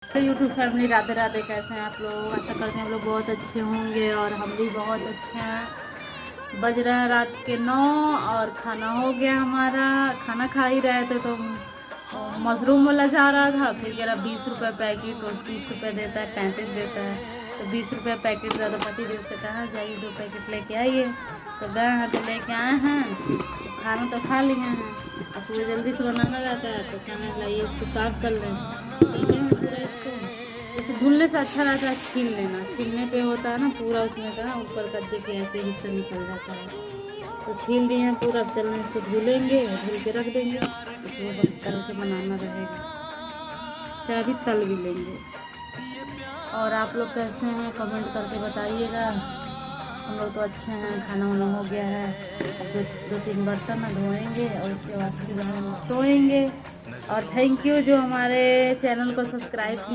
तो YouTube family Radhe Radhe, कैसे हैं आप लोग? आशा करते हैं आप लोग बहुत अच्छे होंगे और हम भी बहुत अच्छे हैं। बज रहे हैं रात के 9 और खाना हो गया हमारा। खाना खा ही रहे थे तो मशरूम वाला जा रहा था, फिर कह रहा 20 रुपये पैकेट और 30 रुपये देता है, 35 देता है, तो 20 रुपये पैकेट था। तो पति देव से कहा जाइए 2 पैकेट लेके आइए, तो गए हैं तो लेके आए हैं। खाना तो खा लिए हैं और सुबह जल्दी से बनाना रहता है, तो खाना लाइए इसको साफ कर लें। पूरा इसको इसे धुलने से अच्छा रहता है छील लेना। छीलने पे होता है ना पूरा उसमें का ऊपर का देखिए ऐसे हिस्सा निकल जाता है। तो छील दिए हैं पूरा। अब चलने इसको धुलेंगे, धुल के रख देंगे, इसको बस तल के बनाना रहेगा, चाहे भी तल भी लेंगे। और आप लोग कैसे हैं कमेंट करके बताइएगा। हम लोग तो अच्छे हैं, खाना वाना हो गया है। अब दो तीन बर्तन धोएंगे और उसके बाद फिर हम सोएंगे। और थैंक यू जो हमारे चैनल को सब्सक्राइब किए।